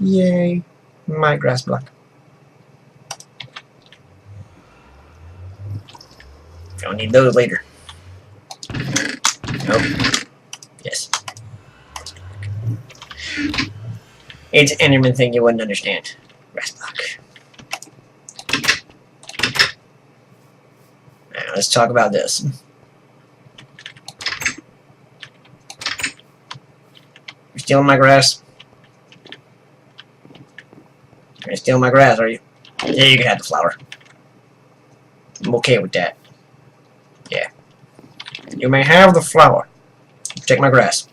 Yay, my grass block. I'll need those later. Nope. Yes. It's an Enderman thing you wouldn't understand. Grass block. Now let's talk about this. You're stealing my grass? You're stealing my grass, are you? Yeah, you can have the flower. I'm okay with that. Yeah. You may have the flower. Take my grass.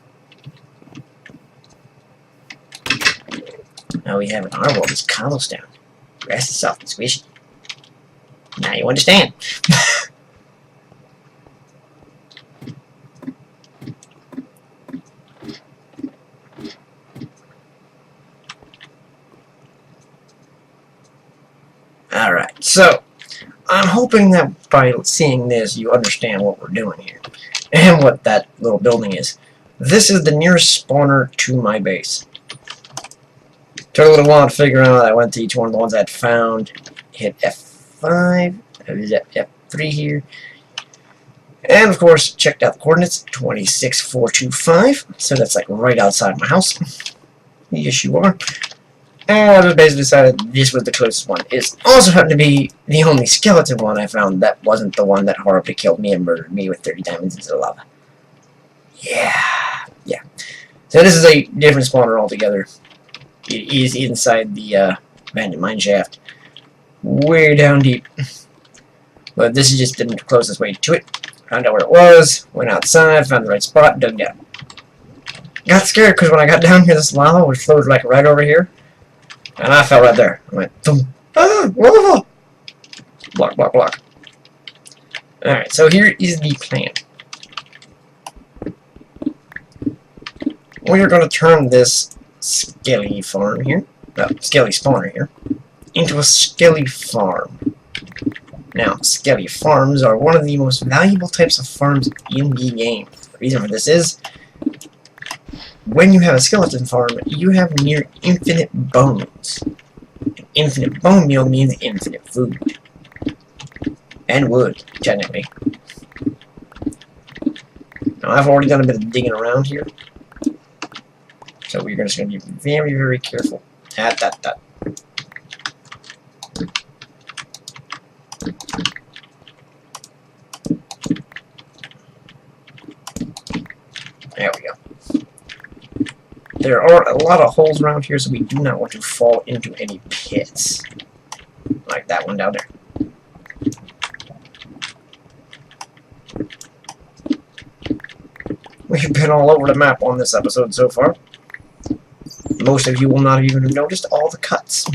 Now we have in our world is cobblestone. Grass is soft and squishy. Now you understand. Alright, so I'm hoping that by seeing this you understand what we're doing here and what that little building is. This is the nearest spawner to my base. Took a little while to figure out. I went to each one of the ones I'd found, hit F5, F3 here, and of course checked out the coordinates, 26425, so that's like right outside my house. Yes you are. And I just basically decided this was the closest one. It also happened to be the only skeleton one I found that wasn't the one that horribly killed me and murdered me with 30 diamonds into the lava. Yeah. So this is a different spawner altogether. It is inside the abandoned mine shaft. Way down deep. But this is just the closest way to it. Found out where it was, went outside, found the right spot, dug down. Got scared because when I got down here, this lava was flowed like right over here. And I fell right there. I went, boom. Ah, lava! Block, block, block. Alright, so here is the plan. We are going to turn this Skelly farm here, Skelly spawner here, into a Skelly farm. Now, Skelly farms are one of the most valuable types of farms in the game. The reason for this is, when you have a skeleton farm, you have near infinite bones. An infinite bone meal means infinite food. And wood, technically. Now, I've already done a bit of digging around here. So we're just going to be very, very careful at that. There we go. There are a lot of holes around here, so we do not want to fall into any pits. Like that one down there. We've been all over the map on this episode so far. Most of you will not even have noticed all the cuts.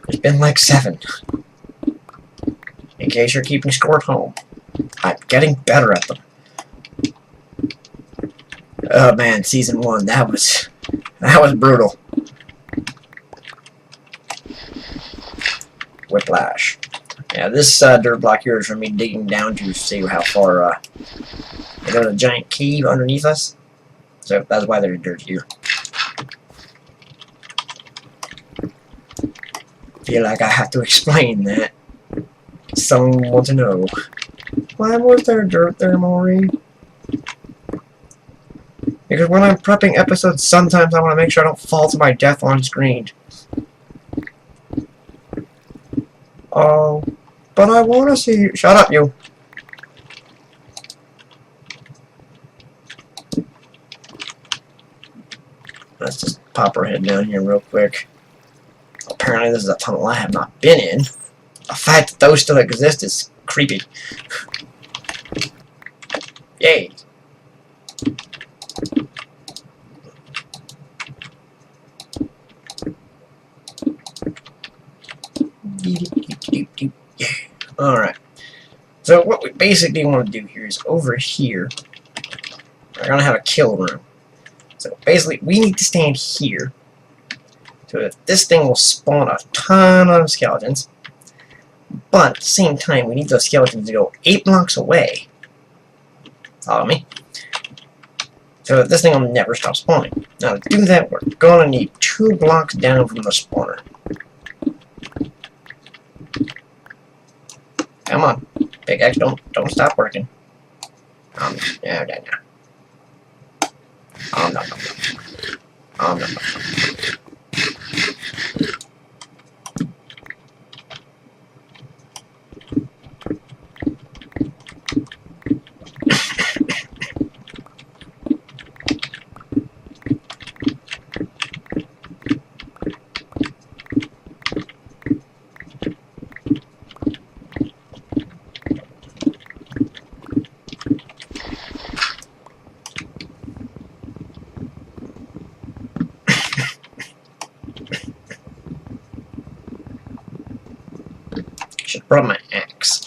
There's been like 7. In case you're keeping score at home. I'm getting better at them. Oh man, season 1, that was brutal. Whiplash. Yeah, this dirt block here is from me digging down to see how far there's a giant cave underneath us. So that's why there's dirt here. Feel like I have to explain that. Someone wants to know. Why was there dirt there, Maureen? Because when I'm prepping episodes, sometimes I want to make sure I don't fall to my death on screen. Oh, but I want to see you. Shut up, you. Let's just pop our head down here real quick. Apparently this is a tunnel I have not been in. The fact that those still exist is creepy. Yay. Yeah. Alright. So what we basically want to do here is over here, we're going to have a kill room. So basically we need to stand here so that this thing will spawn a ton of skeletons. But at the same time, we need those skeletons to go 8 blocks away. Follow me. so that this thing will never stop spawning. Now to do that, we're gonna need 2 blocks down from the spawner. Come on, pickaxe, don't stop working. No. No. No. Should brought my axe.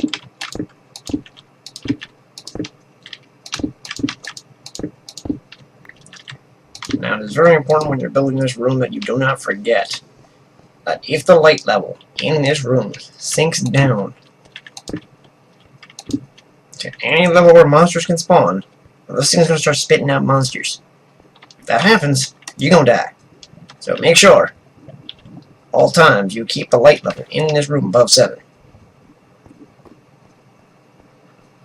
Now it is very important when you're building this room that you do not forget that if the light level in this room sinks down to any level where monsters can spawn, this thing's gonna start spitting out monsters. If that happens, you're gonna die. So make sure all times you keep the light level in this room above 7.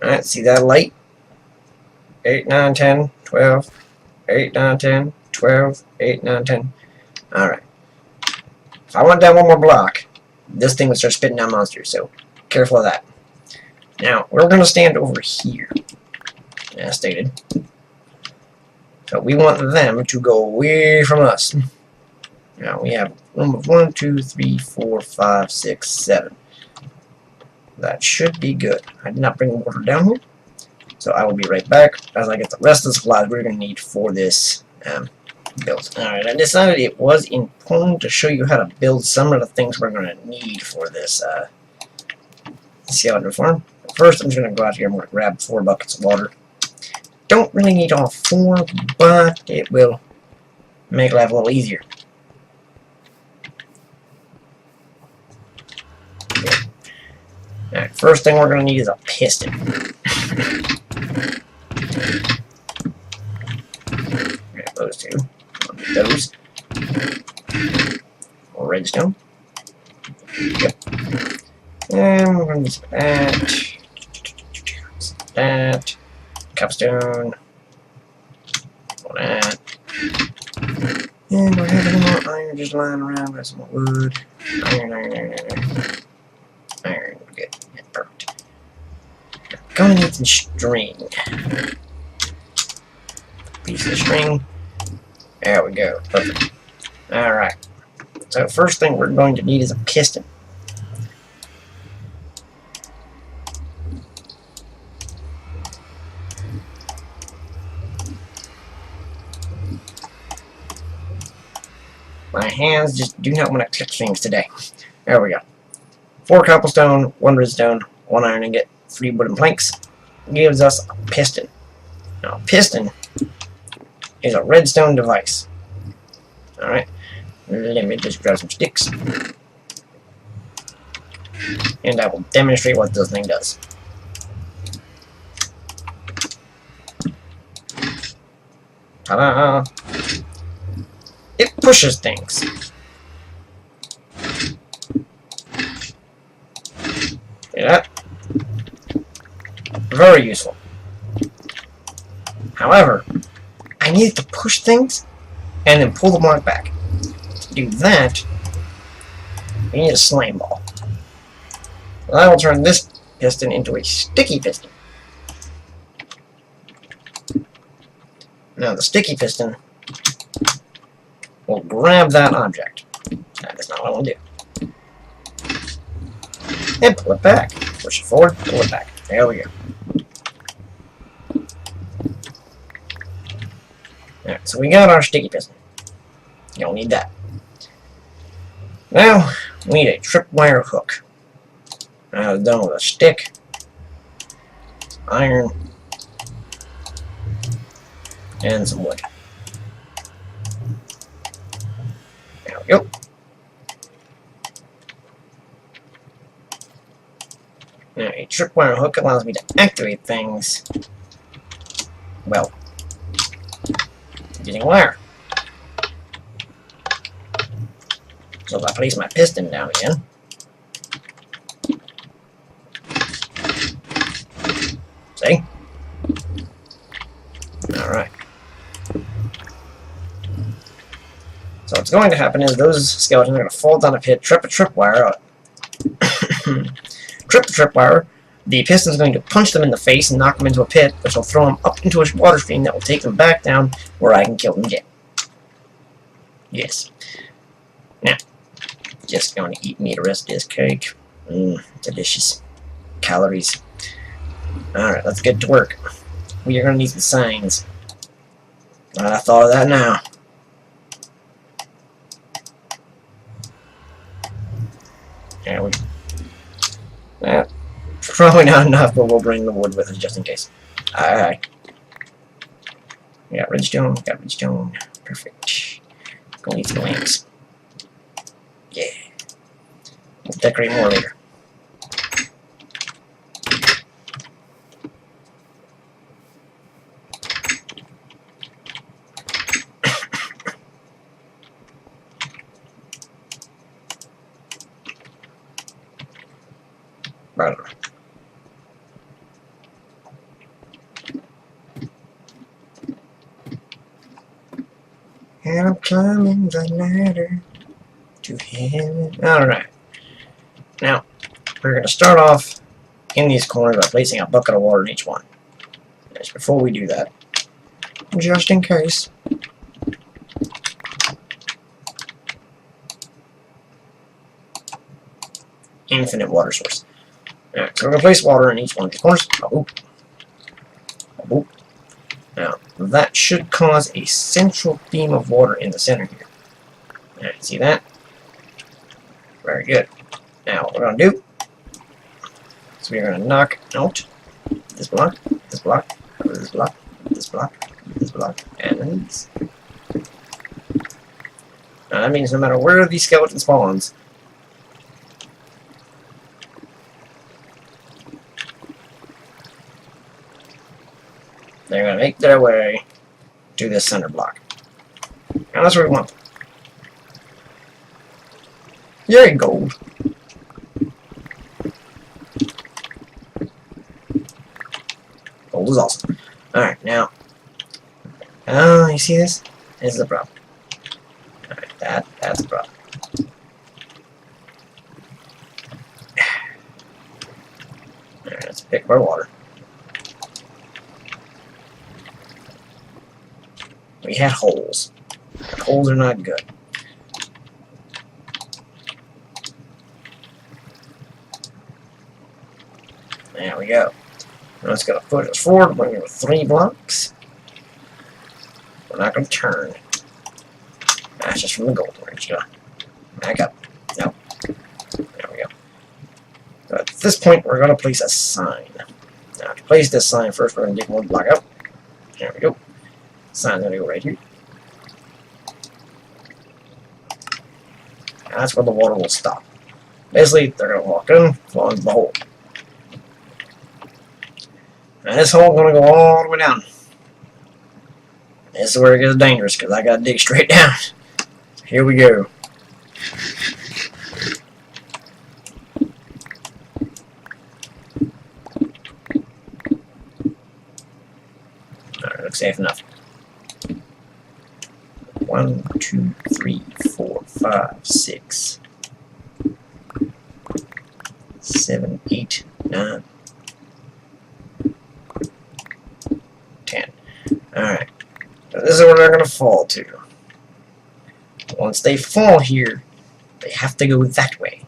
Alright, see that light? 8, 9, 10, 12, 8, 9, 10, 12, 8, 9, 10. Alright. If I went down one more block, this thing would start spitting out monsters, so careful of that. Now, we're going to stand over here, as stated. So we want them to go away from us. Now, we have a room of 1, 2, 3, 4, 5, 6, 7. That should be good. I did not bring the water down here, so I will be right back as I get the rest of the supplies we're going to need for this build. Alright, I decided it was important to show you how to build some of the things we're going to need for this skeleton farm. First, I'm just going to go out here and I'm going to grab 4 buckets of water. Don't really need all 4, but it will make life a little easier. Alright, first thing we're going to need is a piston. Grab those 2. I'll need those. More redstone. Yep. And we're going to use that. Copstone. All that. And we're having more iron just lying around with some more wood. Iron. Iron. Good. Yeah, perfect. Gonna need some string. Piece of string. There we go. Perfect. Alright. So first thing we're going to need is a piston. My hands just do not want to click things today. There we go. 4 cobblestone, 1 redstone, 1 iron ingot, 3 wooden planks gives us a piston. Now, a piston is a redstone device. Alright, let me just grab some sticks. And I will demonstrate what this thing does. Ta-da! It pushes things. See that? Very useful. However, I need to push things and then pull the block back. To do that, we need a slime ball. And I will turn this piston into a sticky piston. Now the sticky piston will grab that object. That is not what I want to do. And pull it back. Push it forward, pull it back. There we go. Alright, so we got our sticky piston. You don't need that. Now, we need a tripwire hook. Now it's done with a stick, iron, and some wood. There we go. Now, a tripwire hook allows me to activate things, well, using wire. So if I place my piston down again, see? Alright. So what's going to happen is those skeletons are going to fall down a pit, trip a tripwire out. Trip the tripwire. The piston's going to punch them in the face and knock them into a pit, which will throw them up into a water stream that will take them back down where I can kill them again. Yes. Now, just going to eat me the rest of this cake. Delicious. Calories. Alright, let's get to work. We are going to need some signs. I thought of that now. Yeah, probably not enough, but we'll bring the wood with us just in case. Alright. We got redstone, Perfect. Gonna need some lamps. Yeah. We'll decorate more later. And I'm climbing the ladder to heaven. Alright. Now, we're going to start off in these corners by placing a bucket of water in each one. Just before we do that, just in case. Infinite water source. Alright, so we're going to place water in each one of these corners. Oh. Oh. Now, that should cause a central beam of water in the center here. Alright, see that? Very good. Now, what we're going to do is we're going to knock out this block, this block, this block, this block, this block, and then these. Now, that means no matter where the skeleton spawns, they're going to make their way to this center block. And that's what we want. Yay, gold. Gold is awesome. Alright, now. Oh, you see this? This is the problem. Alright, that's the problem. Alright, let's pick our water. We had holes. Holes are not good. There we go. Now it's going to push us forward. We're going to go 3 blocks. We're not going to turn. That's just from the gold. We're just going to back up. Nope. There we go. So at this point, we're going to place a sign. Now, to place this sign first, we're going to dig 1 block out. There we go. Sign's going to go right here. And that's where the water will stop. Basically, they're going to walk in, fall into the hole. And this hole is going to go all the way down. This is where it gets dangerous, because I got to dig straight down. So here we go. Alright, looks safe enough. 1, 2, 3, 4, 5, 6, 7, 8, 9, 10. Alright. So this is where they're going to fall to. Once they fall here, they have to go that way.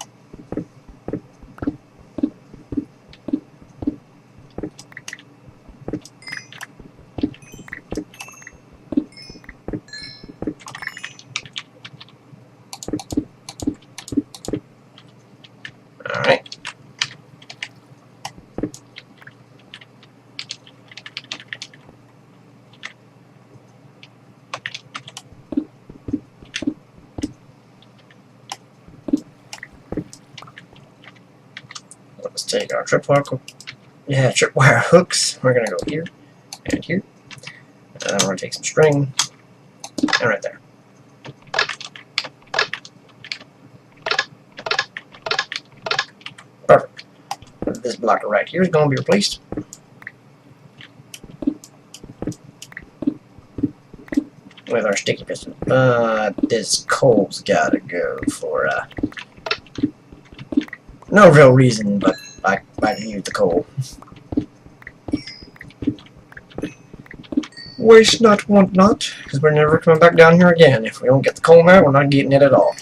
Alright. Let's take our tripwire hooks. We're going to go here and here. And then we're going to take some string. And right there. Perfect. This blocker right here is going to be replaced. With our sticky piston. But this coal's gotta go for no real reason, but I can use the coal. Waste not, want not, because we're never coming back down here again. If we don't get the coal now, we're not getting it at all.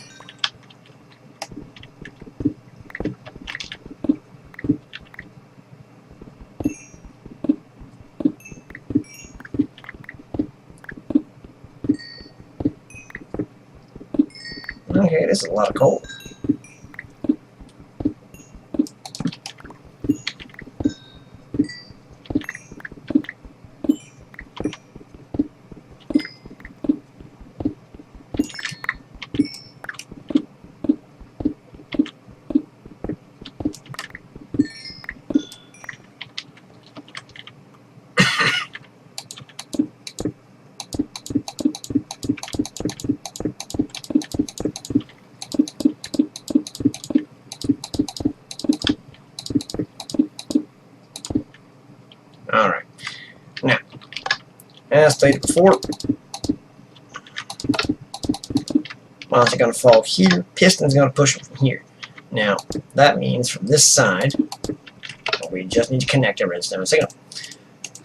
Okay, this is a lot of coal. Alright. Now, as stated before, miles are going to fall here, piston's going to push them from here. Now, that means from this side, we just need to connect a redstone signal.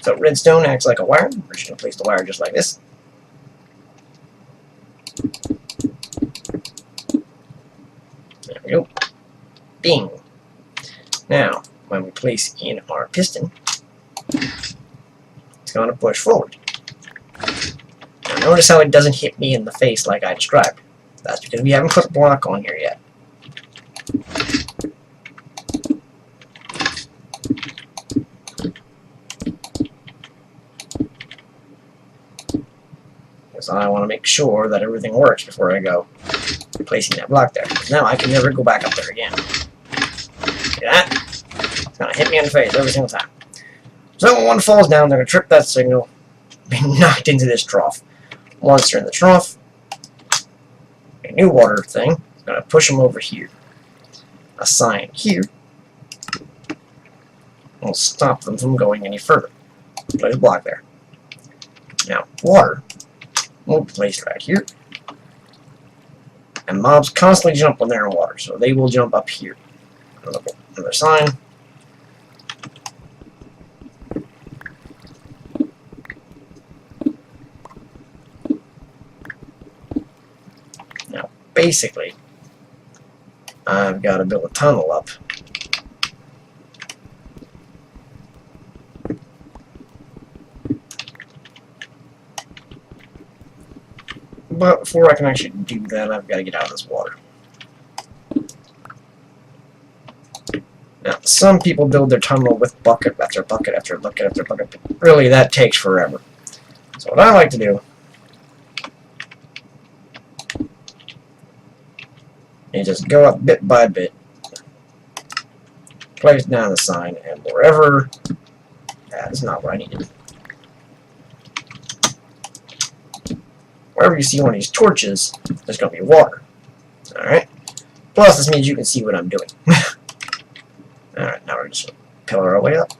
So redstone acts like a wire. We're just going to place the wire just like this. There we go. Bing. Now, when we place in our piston, it's going to push forward. Now notice how it doesn't hit me in the face like I described. That's because we haven't put a block on here yet. Because I want to make sure that everything works before I go placing that block there. Now I can never go back up there again. See that? It's going to hit me in the face every single time. So when one falls down, they're going to trip that signal, be knocked into this trough. Once they're in the trough, a new water thing is going to push them over here. A sign here will stop them from going any further. Place a block there. Now, water will be placed right here. And mobs constantly jump when they're in water, so they will jump up here. Another sign. Basically, I've got to build a tunnel up. But before I can actually do that, I've got to get out of this water. Now, some people build their tunnel with bucket after bucket after bucket after bucket, but really that takes forever. So what I like to do and just go up bit by bit, place down the sign, and wherever, that's not what I needed. Wherever you see one of these torches, there's going to be water. Alright? Plus, this means you can see what I'm doing. Alright, now we're just going to pillar our way up.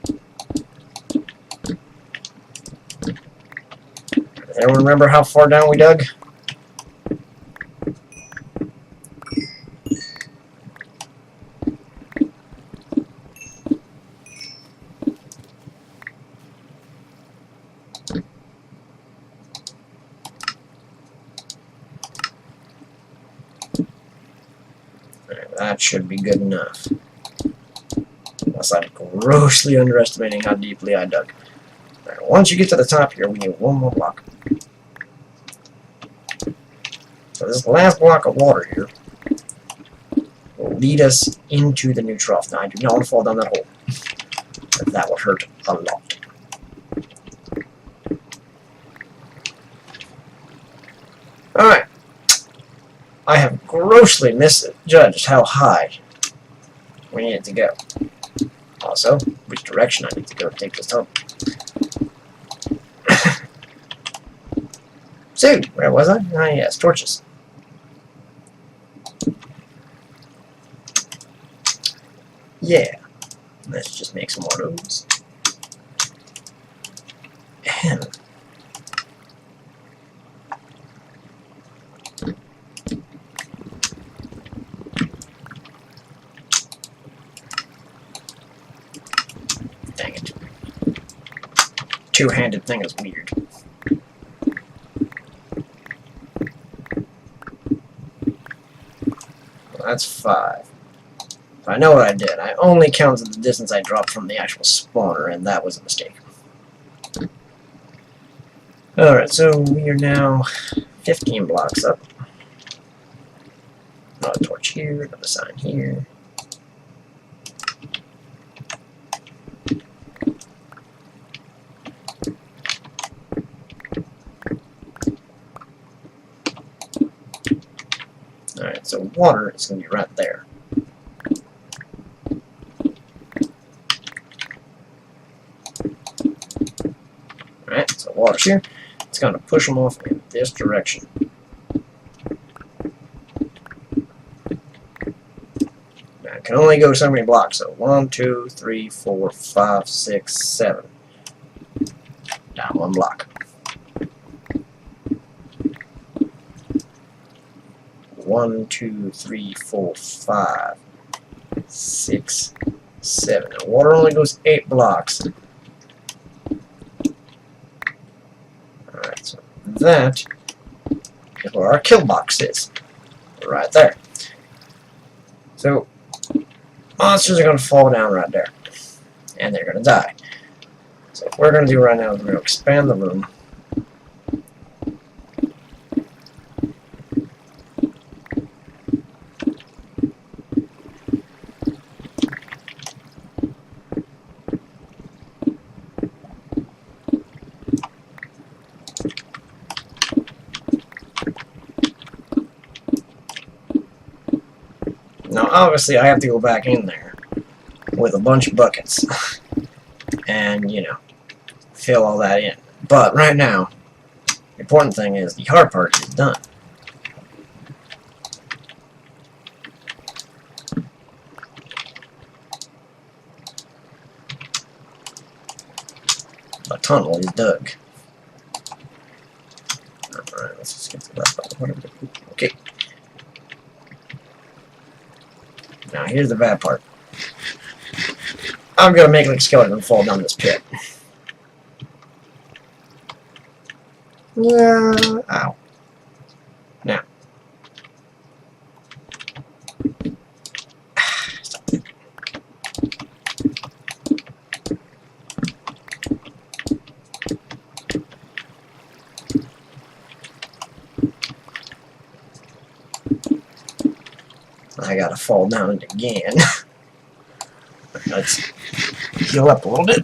Does anyone remember how far down we dug? That should be good enough. Unless I'm grossly underestimating how deeply I dug. Right, once you get to the top here, we need one more block. So this last block of water here will lead us into the new trough. Now I do not want to fall down that hole. That would hurt a lot. Alright. I have grossly misjudged how high we need it to go. Also, which direction I need to go to take this tunnel. So, where was I? Ah, yes, torches. Yeah, let's just make some more of those. Ahem. Dang it. Two-handed thing is weird. Well, that's 5. I know what I did. I only counted the distance I dropped from the actual spawner, and that was a mistake. Alright, so we are now 15 blocks up. Another torch here, another sign here. Alright, so water is going to be right there. Alright, so water's here. It's going to push them off in this direction. Now, I can only go so many blocks, so 1, 2, 3, 4, 5, 6, 7. Down 1 block. 1, 2, 3, 4, 5, 6, 7. Now, water only goes 8 blocks. Alright, so that is where our kill box is. Right there. So, monsters are going to fall down right there. And they're going to die. So what we're going to do right now is we're going to expand the room. Now, obviously, I have to go back in there with a bunch of buckets and, you know, fill all that in. But right now, the important thing is the hard part is done. The tunnel is dug. Alright, let's just get to that. Okay. Now, here's the bad part. I'm gonna make like a skeleton fall down this pit. Yeah. Ow. Now. I gotta fall down it again. Let's heal up a little bit.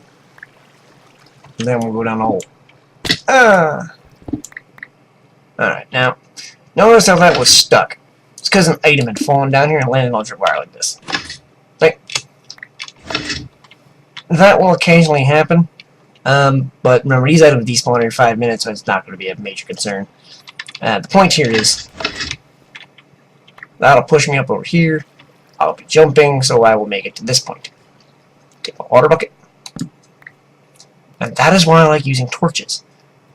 And then we'll go down the hole. Alright, now, notice how that was stuck. It's because an item had fallen down here and landed on your wire like this. Like, that will occasionally happen. But remember, these items despawn every 5 minutes, so it's not going to be a major concern. The point here is, that'll push me up over here. I'll be jumping, so I will make it to this point. Take my water bucket. And that is why I like using torches.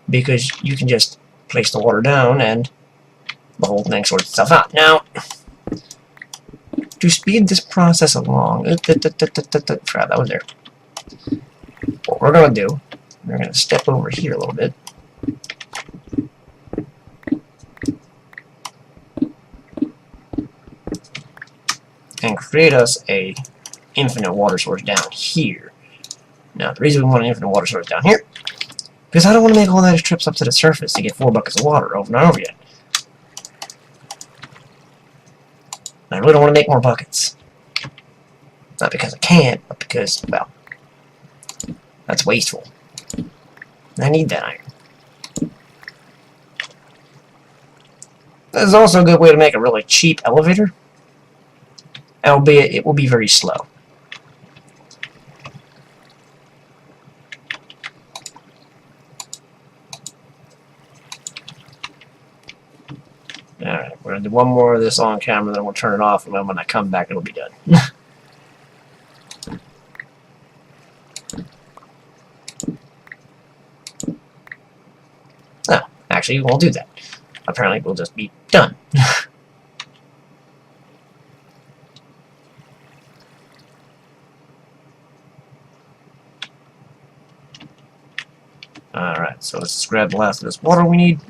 Because you can just place the water down and the whole thing sorts itself out. Now, to speed this process along, that was there. What we're going to do, we're going to step over here a little bit. And create us a infinite water source down here. Now, the reason we want an infinite water source down here, because I don't want to make all those trips up to the surface to get 4 buckets of water over and over again. I really don't want to make more buckets. Not because I can't, but because, well, that's wasteful. I need that iron. This is also a good way to make a really cheap elevator. Albeit, it will be very slow. gonna do one more of this on camera, then we'll turn it off, and then when I come back, it'll be done. No, actually, we won't do that. Apparently, we'll just be done. Alright, so let's grab the last of this water we need.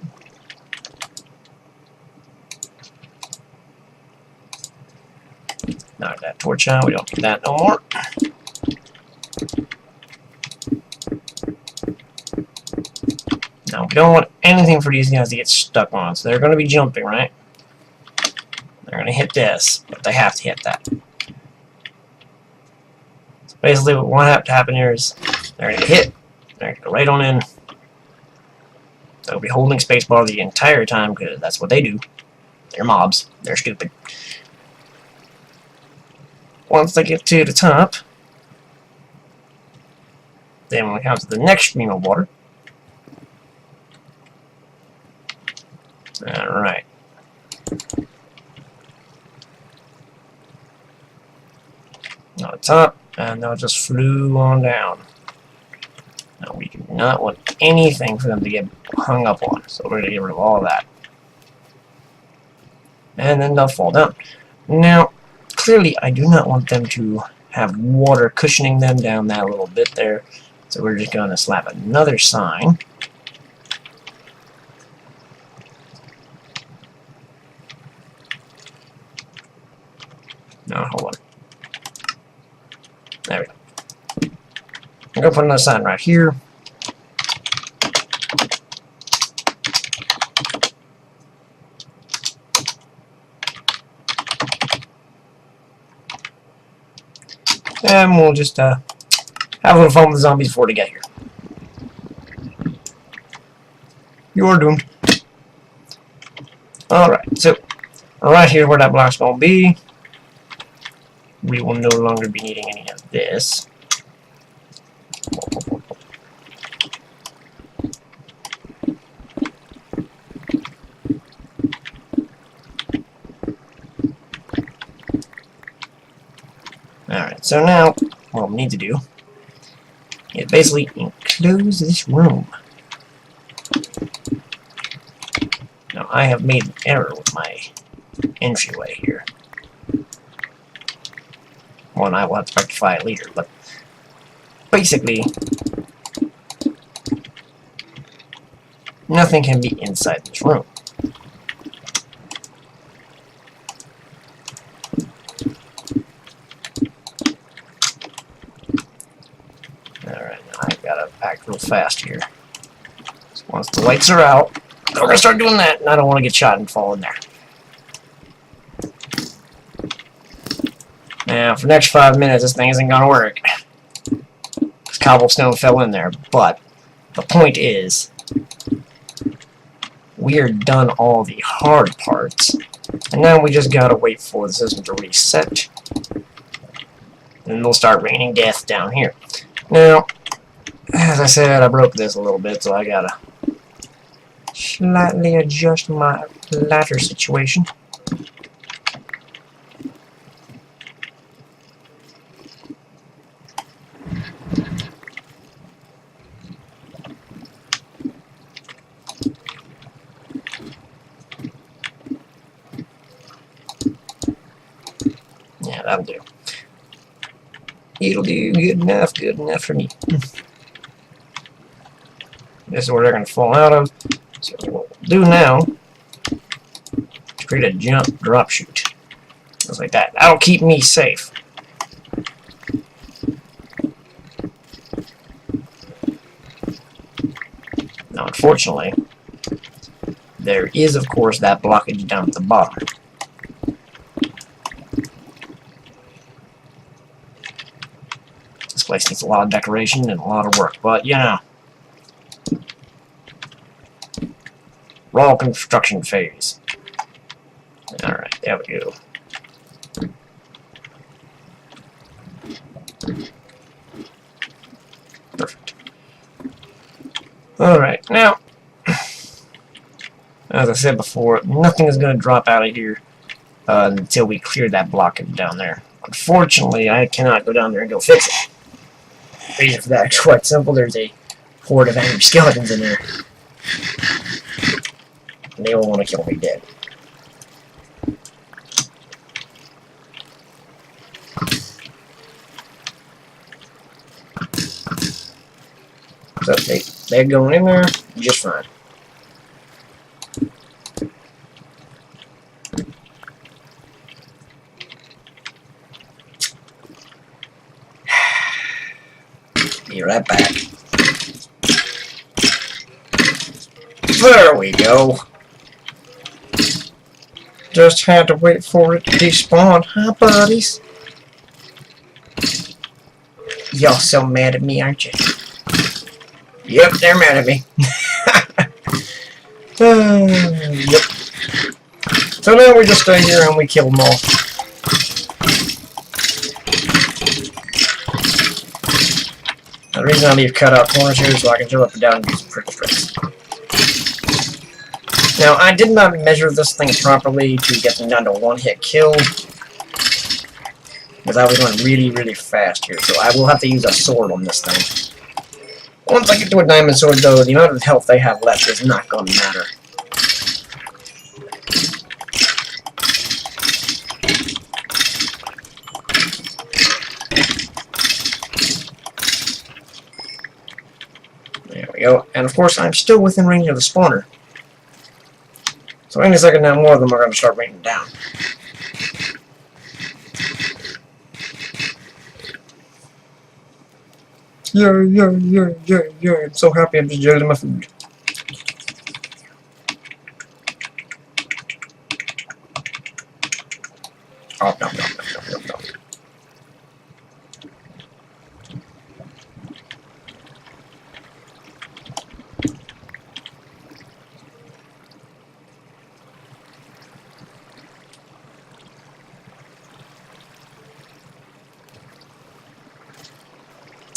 Knock that torch out, we don't need that no more. Now, we don't want anything for these guys to get stuck on, so they're going to be jumping, right? They're going to hit this, but they have to hit that. So basically, what will have to happen here is they're going to hit, they're going to go right on in. They'll be holding spacebar the entire time, because that's what they do. They're mobs. They're stupid. Once they get to the top, then when we come to the next stream of water, alright. On the top, and they'll just flew on down. Now we do not want anything for them to get hung up on, so we're going to get rid of all that. And then they'll fall down. Now, clearly I do not want them to have water cushioning them down that little bit there, so we're just going to slap another sign. No, hold on. There we go. I'm going to put another sign right here. And we'll just have a little fun with the zombies before they get here. You're doomed. Alright, so right here where that block's going to be, we will no longer be needing any of this. Alright, so now what we need to do is basically enclose this room. Now I have made an error with my entryway here. One I will have to rectify it later, but basically nothing can be inside this room. Alright, now I've got to act real fast here. So once the lights are out, we're going to start doing that, and I don't want to get shot and fall in there. Now, for the next 5 minutes, this thing isn't going to work. Because cobblestone fell in there. But the point is, we are done all the hard parts. And now we just got to wait for the system to reset. And it'll start raining death down here. Now, as I said, I broke this a little bit, so I got to slightly adjust my ladder situation. Yeah, that'll do. It'll do good enough for me. This is where they're going to fall out of. So what we'll do now is create a jump drop chute. Just like that. That'll keep me safe. Now, unfortunately, there is, of course, that blockage down at the bottom. This place needs a lot of decoration and a lot of work, but, you know, raw construction phase. Alright, there we go. Perfect. Alright, now, As I said before, nothing is going to drop out of here until we clear that blockage down there. Unfortunately, I cannot go down there and go fix it. The reason for that is quite simple. There's a horde of angry skeletons in there. And they will want to kill me dead. So they're going in there just fine. Be right back. There we go. Just had to wait for it to despawn. Hi, buddies. Y'all so mad at me, aren't you? Yep, they're mad at me. Yep. So now we just stay here and we kill them all. The reason I leave cut out corners here is so I can jump up and down and do some trick tricks. Now, I did not measure this thing properly to get them down to one-hit kill, because I was going really, really fast here, so I will have to use a sword on this thing. Once I get to a diamond sword, though, the amount of health they have left is not going to matter. There we go. And of course, I'm still within range of the spawner. So any second now, more of them are going to start raining down. Yeah. I'm so happy I'm just juggling my food. Oh, no.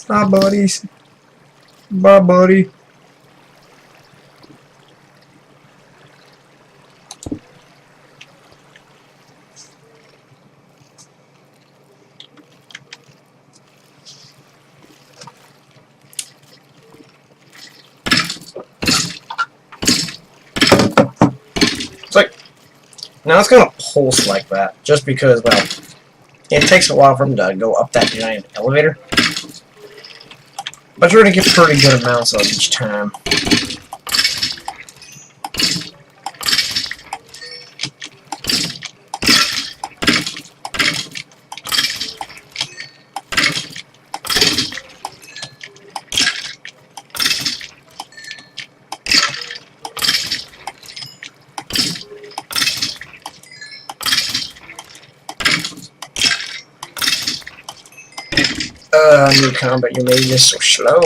Hi, buddies. Bye, buddy. It's like, now it's gonna pulse like that, just because, well, it takes a while for them to go up that giant elevator. But you're going to get pretty good amounts of each time. New combat, you made this so slow.